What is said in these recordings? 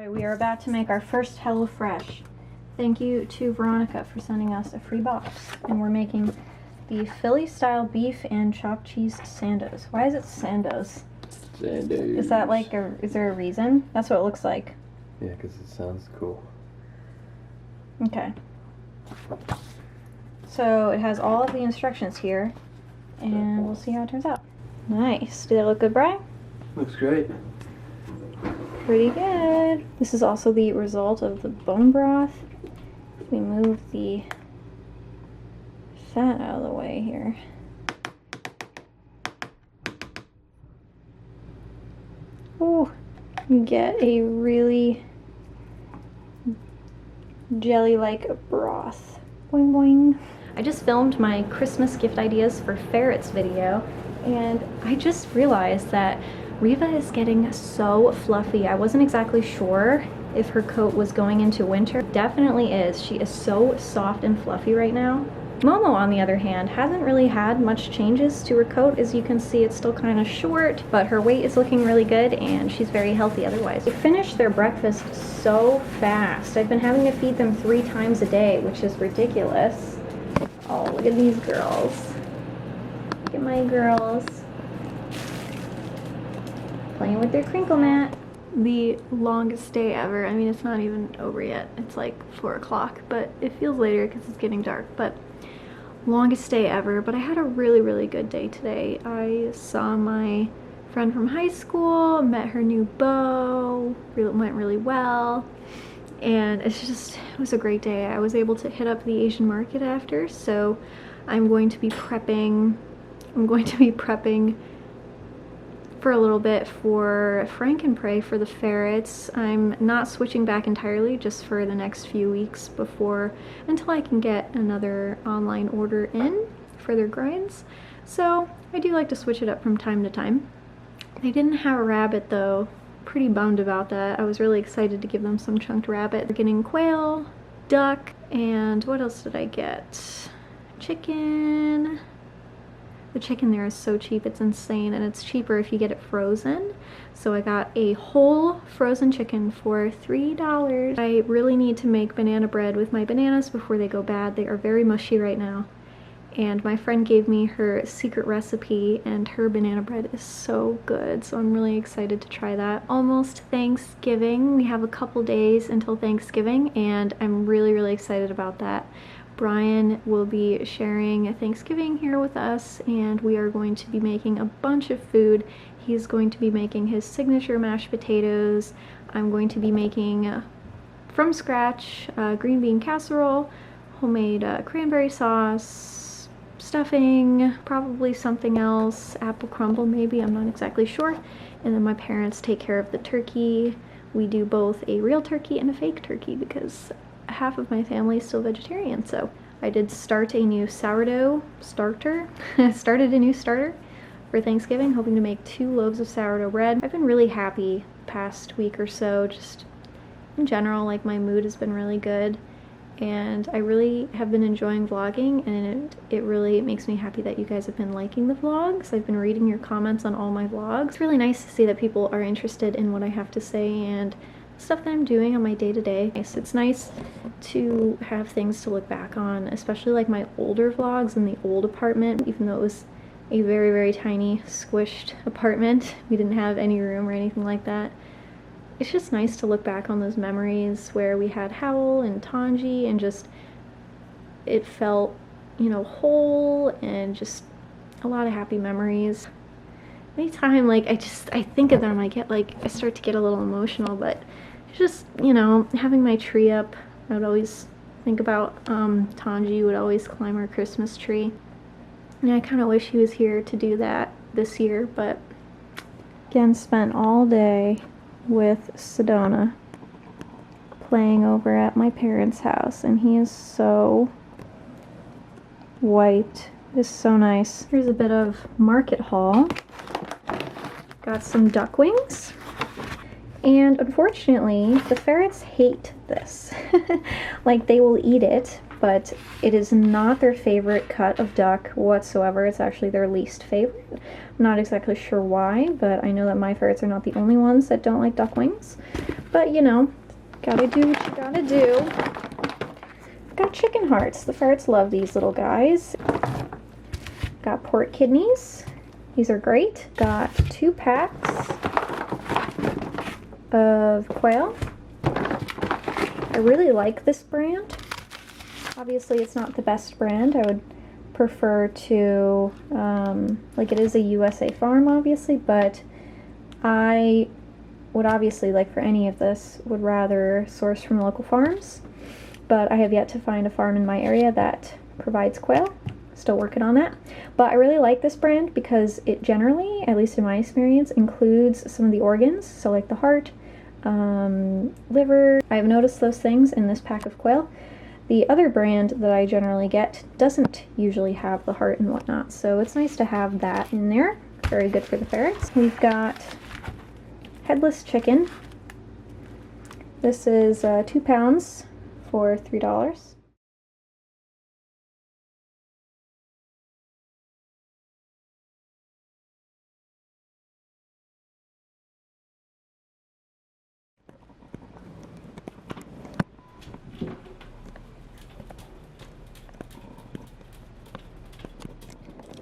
Alright, we are about to make our first HelloFresh. Thank you to Veronica for sending us a free box. And we're making the Philly-style beef and chopped cheese sandos. Why is it sandos? Sandos. Is that like is there a reason? That's what it looks like. Yeah, because it sounds cool. Okay. So it has all of the instructions here, and we'll see how it turns out. Nice. Do they look good, Brian? Looks great. Pretty good. This is also the result of the bone broth. We move the fat out of the way here. Oh, you get a really jelly-like broth. Boing boing. I just filmed my Christmas gift ideas for ferrets video, and I just realized that Riva is getting so fluffy. I wasn't exactly sure if her coat was going into winter. Definitely is. She is so soft and fluffy right now. Momo, on the other hand, hasn't really had much changes to her coat. As you can see, it's still kind of short, but her weight is looking really good and she's very healthy otherwise. They finish their breakfast so fast. I've been having to feed them 3 times a day, which is ridiculous. Oh, look at these girls. Look at my girls. Playing with their crinkle mat. The longest day ever. I mean, it's not even over yet. It's like 4 o'clock, but it feels later because it's getting dark. But longest day ever. But I had a really, really good day today. I saw my friend from high school, met her new beau. It went really well. And it was a great day. I was able to hit up the Asian market after, so I'm going to be prepping for a little bit for Frank and Pray for the ferrets. I'm not switching back entirely, just for the next few weeks until I can get another online order in for their grinds. So I do like to switch it up from time to time. They didn't have a rabbit though. Pretty bummed about that. I was really excited to give them some chunked rabbit. We're getting quail, duck, and what else did I get? Chicken. The chicken there is so cheap, it's insane, and it's cheaper if you get it frozen. So I got a whole frozen chicken for $3. I really need to make banana bread with my bananas before they go bad. They are very mushy right now. And my friend gave me her secret recipe, and her banana bread is so good, so I'm really excited to try that. Almost Thanksgiving. We have a couple days until Thanksgiving, and I'm really, really excited about that. Brian will be sharing Thanksgiving here with us, and we are going to be making a bunch of food. He's going to be making his signature mashed potatoes. I'm going to be making, from scratch, green bean casserole, homemade cranberry sauce, stuffing, probably something else, apple crumble maybe, I'm not exactly sure. And then my parents take care of the turkey. We do both a real turkey and a fake turkey because half of my family is still vegetarian. So I did start a new sourdough starter. Started a new starter for Thanksgiving, hoping to make 2 loaves of sourdough bread. I've been really happy past week or so, just in general, like my mood has been really good. And I really have been enjoying vlogging, and it really makes me happy that you guys have been liking the vlogs. I've been reading your comments on all my vlogs. It's really nice to see that people are interested in what I have to say and stuff that I'm doing on my day-to-day. It's nice to have things to look back on, especially like my older vlogs in the old apartment, even though it was a very, very tiny, squished apartment. We didn't have any room or anything like that. It's just nice to look back on those memories where we had Howl and Tanji, and just, it felt, you know, whole, and just a lot of happy memories. Anytime, like, I think of them, I start to get a little emotional, but it's just, you know, having my tree up, I would always think about Tanji would always climb our Christmas tree. And I kind of wish he was here to do that this year, but again, spent all day with Sedona playing over at my parents' house, and he is so white. It's so nice. Here's a bit of market haul. Got some duck wings, and unfortunately the ferrets hate this. Like, they will eat it, but it is not their favorite cut of duck whatsoever. It's actually their least favorite. I'm not exactly sure why, but I know that my ferrets are not the only ones that don't like duck wings. But you know, gotta do what you gotta do. Got chicken hearts. The ferrets love these little guys. Got pork kidneys. These are great. Got 2 packs of quail. I really like this brand. Obviously, it's not the best brand. I would prefer to, like, it is a USA farm, obviously, but I would obviously, like for any of this, would rather source from local farms. But I have yet to find a farm in my area that provides quail. Still working on that. But I really like this brand because it generally, at least in my experience, includes some of the organs. So like the heart, liver. I've noticed those things in this pack of quail. The other brand that I generally get doesn't usually have the heart and whatnot. So it's nice to have that in there. Very good for the ferrets. We've got headless chicken. This is 2 pounds for $3.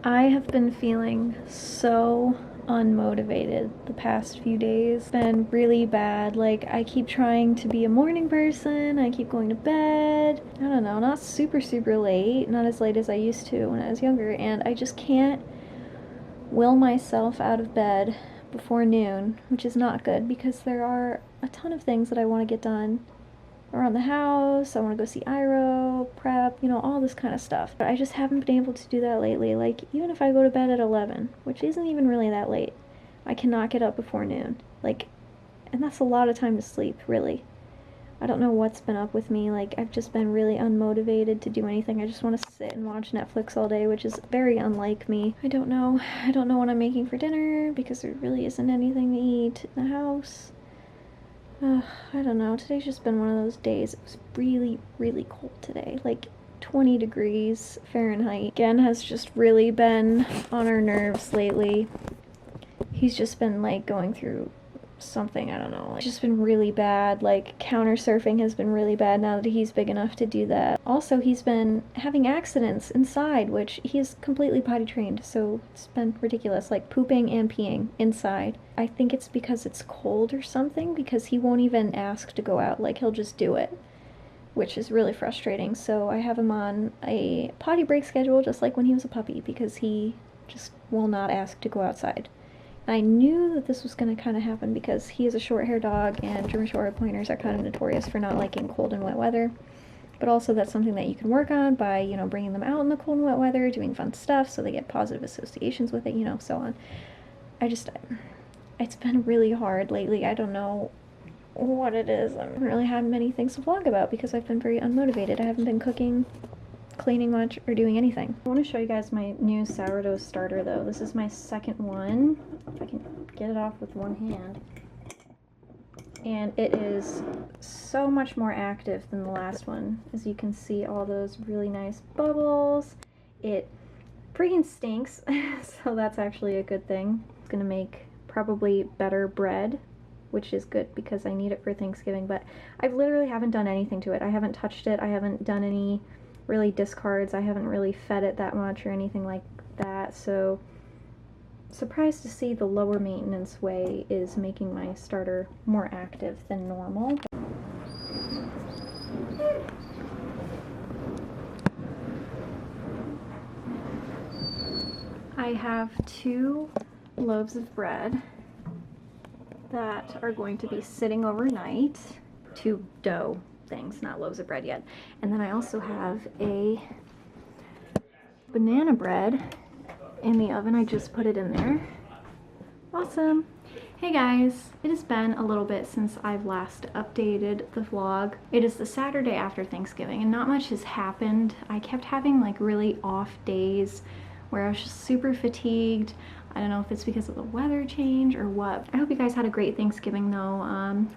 I have been feeling so unmotivated the past few days. It's been really bad. Like, I keep trying to be a morning person. I keep going to bed. I don't know, not super late, not as late as I used to when I was younger, and I just can't will myself out of bed before noon, which is not good because there are a ton of things that I want to get done around the house. I want to go see Iro, prep, you know, all this kind of stuff. But I just haven't been able to do that lately. Like, even if I go to bed at 11, which isn't even really that late, I cannot get up before noon. Like, and that's a lot of time to sleep, really. I don't know what's been up with me. Like, I've just been really unmotivated to do anything. I just want to sit and watch Netflix all day, which is very unlike me. I don't know what I'm making for dinner because there really isn't anything to eat in the house. I don't know. Today's just been one of those days. It was really cold today. Like 20 degrees Fahrenheit. Again has just really been on our nerves lately. He's just been like going through something, I don't know. It's just been really bad. Like, counter surfing has been really bad now that he's big enough to do that. Also, he's been having accidents inside, which he is completely potty trained, so it's been ridiculous. Like, pooping and peeing inside. I think it's because it's cold or something, because he won't even ask to go out. Like, he'll just do it, which is really frustrating. So I have him on a potty break schedule, just like when he was a puppy, because he just will not ask to go outside. I knew that this was going to kind of happen because he is a short-haired dog, and German Short-haired Pointers are kind of notorious for not liking cold and wet weather. But also that's something that you can work on by, you know, bringing them out in the cold and wet weather, doing fun stuff so they get positive associations with it, you know, so on. It's been really hard lately. I don't know what it is. I haven't really had many things to vlog about because I've been very unmotivated. I haven't been cooking, cleaning much, or doing anything. I want to show you guys my new sourdough starter though. This is my second one, if I can get it off with one hand. And it is so much more active than the last one. As you can see, all those really nice bubbles. It freaking stinks, so that's actually a good thing. It's gonna make probably better bread, which is good because I need it for Thanksgiving, but I literally haven't done anything to it. I haven't touched it. I haven't done any really discards. I haven't really fed it that much or anything like that, so surprised to see the lower maintenance way is making my starter more active than normal. I have 2 loaves of bread that are going to be sitting overnight. 2 dough things, not loaves of bread yet. And then I also have a banana bread in the oven. I just put it in there. Awesome. Hey guys, it has been a little bit since I've last updated the vlog. It is the Saturday after Thanksgiving and not much has happened. I kept having like really off days where I was just super fatigued. I don't know if it's because of the weather change or what. I hope you guys had a great Thanksgiving though.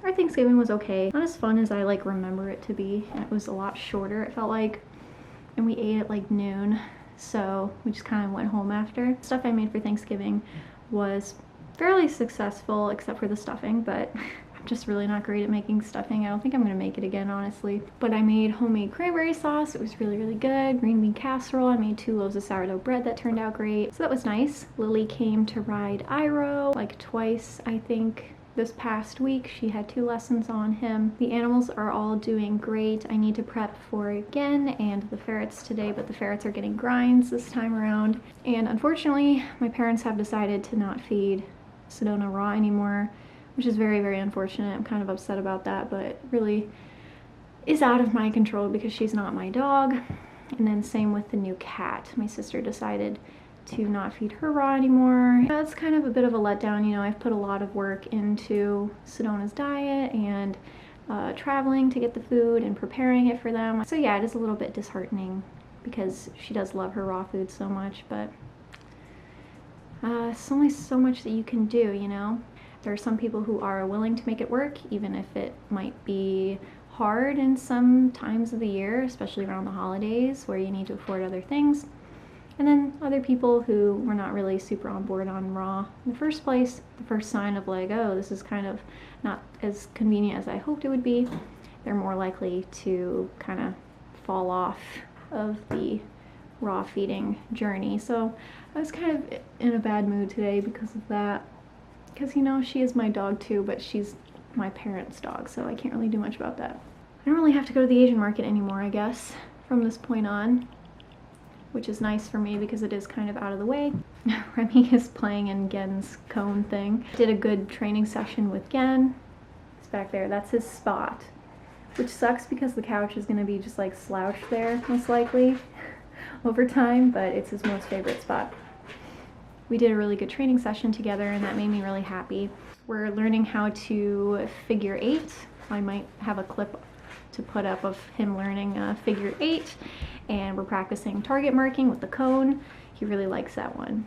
Our Thanksgiving was okay. Not as fun as I like remember it to be, and it was a lot shorter. It felt like and we ate at like noon, so we just kind of went home after. Stuff I made for Thanksgiving was fairly successful except for the stuffing, but I'm just really not great at making stuffing. I don't think I'm gonna make it again, honestly. But I made homemade cranberry sauce. It was really, really good. Green bean casserole. I made 2 loaves of sourdough bread that turned out great. So that was nice. Lily came to ride Iro like twice, I think, this past week. She had 2 lessons on him. The animals are all doing great. I need to prep for Gen and the ferrets today, but the ferrets are getting grinds this time around. And unfortunately, my parents have decided to not feed Sedona raw anymore, which is very, very unfortunate. I'm kind of upset about that, but it really is out of my control because she's not my dog. And then same with the new cat. My sister decided to not feed her raw anymore. That's kind of a bit of a letdown. You know, I've put a lot of work into Sedona's diet and traveling to get the food and preparing it for them. So yeah, it is a little bit disheartening because she does love her raw food so much, but it's only so much that you can do, you know? There are some people who are willing to make it work, even if it might be hard in some times of the year, especially around the holidays where you need to afford other things. And then other people who were not really super on board on raw in the first place, the first sign of like, oh, this is kind of not as convenient as I hoped it would be, they're more likely to kind of fall off of the raw feeding journey. So I was kind of in a bad mood today because of that. Because, you know, she is my dog too, but she's my parents' dog, so I can't really do much about that. I don't really have to go to the Asian market anymore, I guess, from this point on, which is nice for me because it is kind of out of the way. Remy is playing in Gen's cone thing. Did a good training session with Gen. He's back there. That's his spot, which sucks because the couch is going to be just like slouched there, most likely, over time, but it's his most favorite spot. We did a really good training session together, and that made me really happy. We're learning how to figure 8. I might have a clip to put up of him learning figure 8, and we're practicing target marking with the cone. He really likes that one.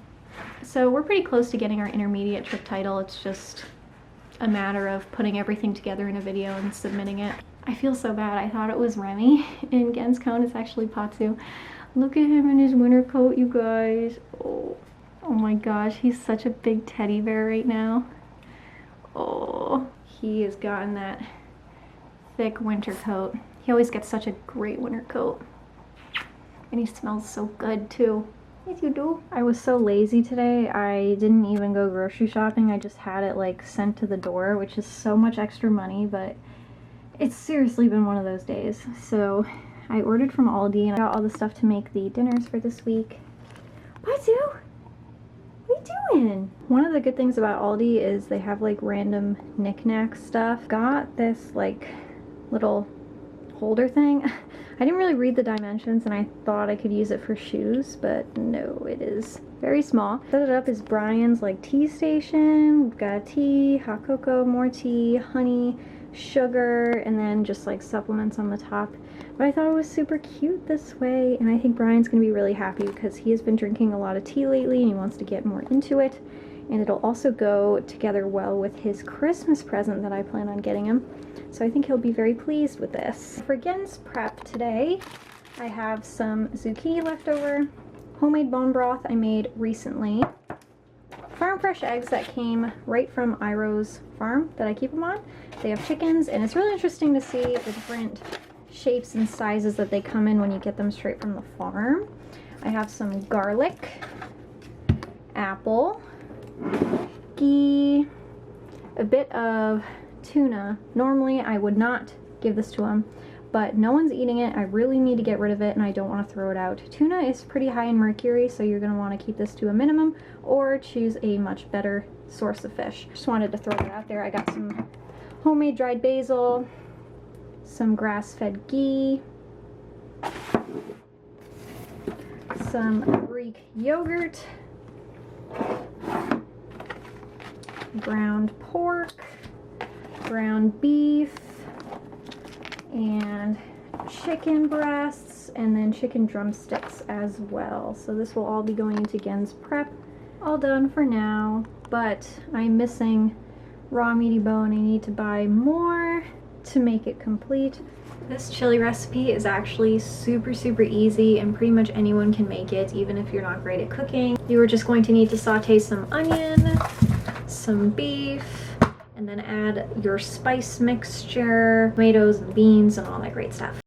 So we're pretty close to getting our intermediate trip title. It's just a matter of putting everything together in a video and submitting it. I feel so bad. I thought it was Remy in Gen's cone. It's actually Patsu. Look at him in his winter coat, you guys. Oh my gosh, he's such a big teddy bear right now. Oh, he has gotten that thick winter coat. He always gets such a great winter coat. And he smells so good too. Yes, you do. I was so lazy today, I didn't even go grocery shopping. I just had it like sent to the door, which is so much extra money, but it's seriously been one of those days. So I ordered from Aldi and I got all the stuff to make the dinners for this week. Pazu! What are you doing? One of the good things about Aldi is they have like random knick-knack stuff. Got this like little holder thing. I didn't really read the dimensions and I thought I could use it for shoes, but no, it is very small. Set it up is Brian's like tea station. We've got tea, hot cocoa, more tea, honey, sugar, and then just like supplements on the top. But I thought it was super cute this way, and I think Brian's gonna be really happy because he has been drinking a lot of tea lately and he wants to get more into it. And it'll also go together well with his Christmas present that I plan on getting him. So I think he'll be very pleased with this. For Gen's prep today, I have some zucchini left over, homemade bone broth I made recently, farm fresh eggs that came right from Iro's farm that I keep them on. They have chickens, and it's really interesting to see the different shapes and sizes that they come in when you get them straight from the farm. I have some garlic, apple, ghee, a bit of tuna. Normally I would not give this to him, but no one's eating it. I really need to get rid of it and I don't want to throw it out. Tuna is pretty high in mercury, so you're going to want to keep this to a minimum or choose a much better source of fish. Just wanted to throw that out there. I got some homemade dried basil, some grass-fed ghee, some Greek yogurt, ground pork, ground beef, and chicken breasts, and then chicken drumsticks as well. So this will all be going into Gen's prep. All done for now, but I'm missing raw meaty bone. I need to buy more to make it complete. This chili recipe is actually super easy and pretty much anyone can make it, even if you're not great at cooking. You are just going to need to saute some onion, some beef, and then add your spice mixture, tomatoes and beans and all that great stuff.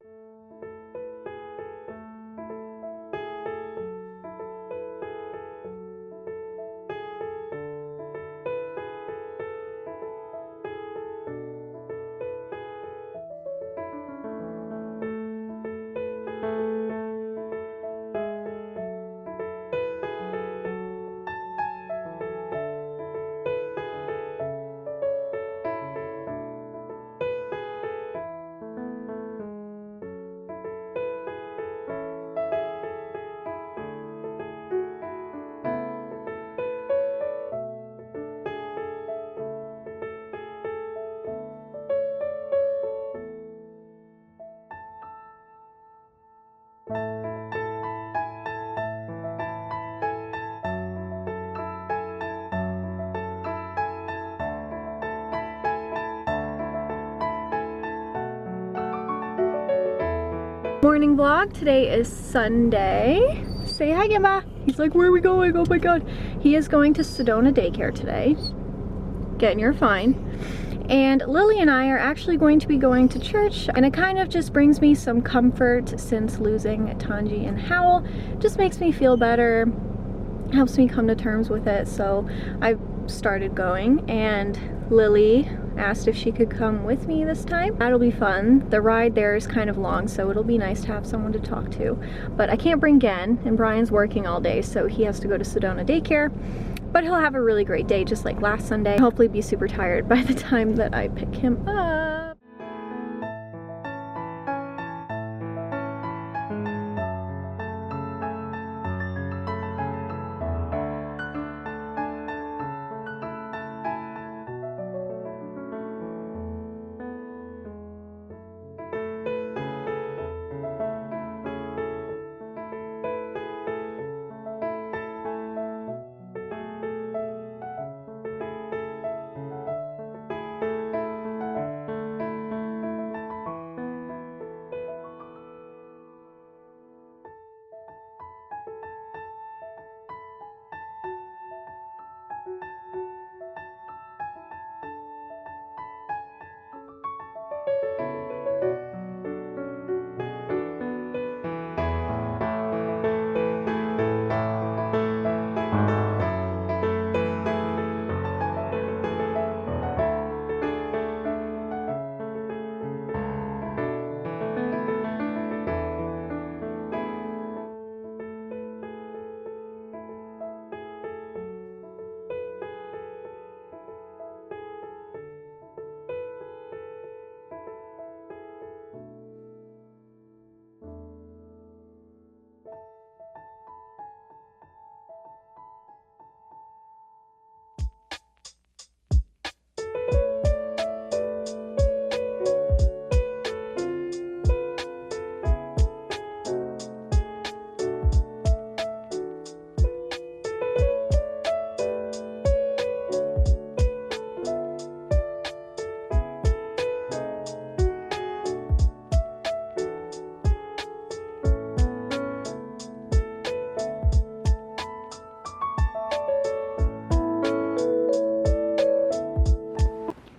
Morning vlog. Today is Sunday. Say hi, Gimba. He's like, where are we going? Oh my god. He is going to Sedona daycare today. Getting your fine. And Lily and I are actually going to be going to church, and it kind of just brings me some comfort since losing Tanji and Howl. Just makes me feel better, helps me come to terms with it. So I started going, and Lily asked if she could come with me this time. That'll be fun. The ride there is kind of long, so it'll be nice to have someone to talk to. But I can't bring Gen, and Brian's working all day, so he has to go to Sedona daycare. But he'll have a really great day, just like last Sunday. Hopefully be super tired by the time that I pick him up.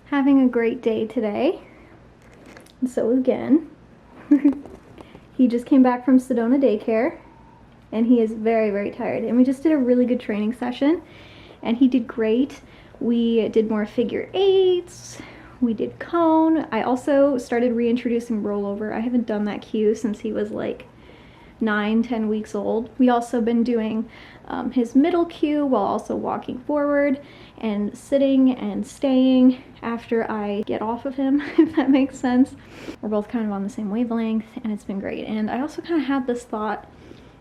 Having a great day today, and so again. He just came back from Sedona daycare, and he is very tired, and we just did a really good training session, and he did great. We did more figure eights, we did cone. I also started reintroducing rollover. I haven't done that cue since he was like 9-10 weeks old. We also been doing his middle cue while also walking forward and sitting and staying after I get off of him, if that makes sense. We're both kind of on the same wavelength, and it's been great. And I also kind of had this thought,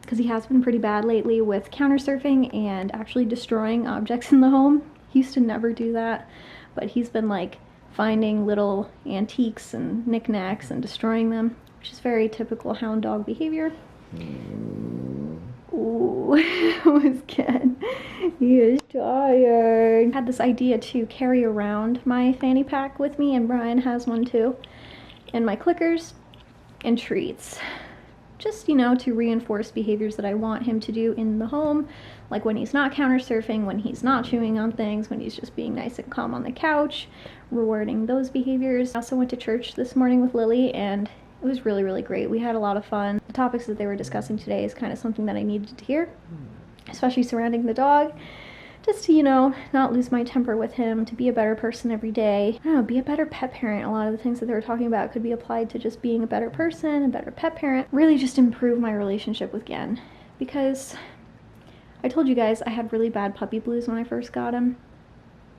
because he has been pretty bad lately with counter surfing and actually destroying objects in the home. He used to never do that, but he's been like finding little antiques and knickknacks and destroying them, which is very typical hound dog behavior. Ooh, it was good. He is tired. I had this idea to carry around my fanny pack with me, and Brian has one too. and my clickers and treats. Just, you know, to reinforce behaviors that I want him to do in the home, like when he's not counter surfing, when he's not chewing on things, when he's just being nice and calm on the couch, rewarding those behaviors. I also went to church this morning with Lily, and it was really, really great. We had a lot of fun. The topics that they were discussing today is kind of something that I needed to hear, especially surrounding the dog. Just to, you know, not lose my temper with him, to be a better person every day. I don't know, be a better pet parent. A lot of the things that they were talking about could be applied to just being a better person, a better pet parent. Really just improve my relationship with Gen. Because I told you guys I had really bad puppy blues when I first got him.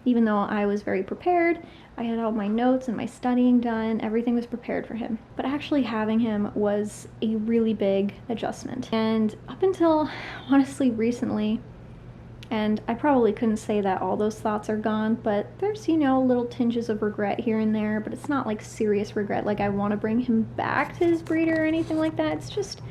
Even though I was very prepared, I had all my notes and my studying done, everything was prepared for him. But actually having him was a really big adjustment. And up until, honestly, recently, and I probably couldn't say that all those thoughts are gone, but there's, you know, little tinges of regret here and there, but it's not like serious regret, like I want to bring him back to his breeder or anything like that. It's just,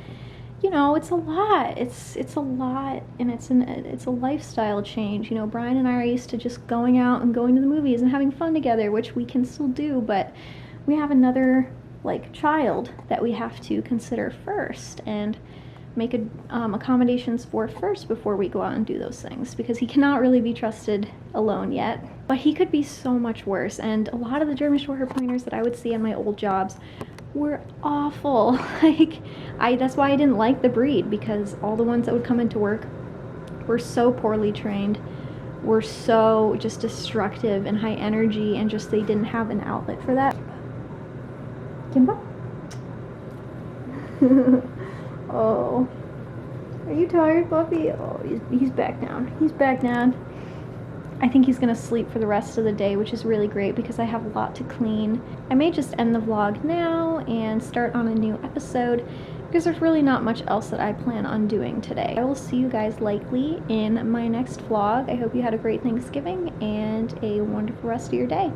you know, it's a lot. It's a lot, and it's a lifestyle change. You know, Brian and I are used to just going out and going to the movies and having fun together, which we can still do, but we have another, like, child that we have to consider first, and make accommodations for first before we go out and do those things, because he cannot really be trusted alone yet. But he could be so much worse, and a lot of the German Shorthair pointers that I would see in my old jobs were awful. That's why I didn't like the breed, because all the ones that would come into work were so poorly trained, were so just destructive and high energy, and just they didn't have an outlet for that. Kimba? Oh, are you tired, Fluffy? Oh, he's back down. He's back down. I think he's gonna sleep for the rest of the day, which is really great because I have a lot to clean. I may just end the vlog now and start on a new episode because there's really not much else that I plan on doing today. I will see you guys likely in my next vlog. I hope you had a great Thanksgiving and a wonderful rest of your day.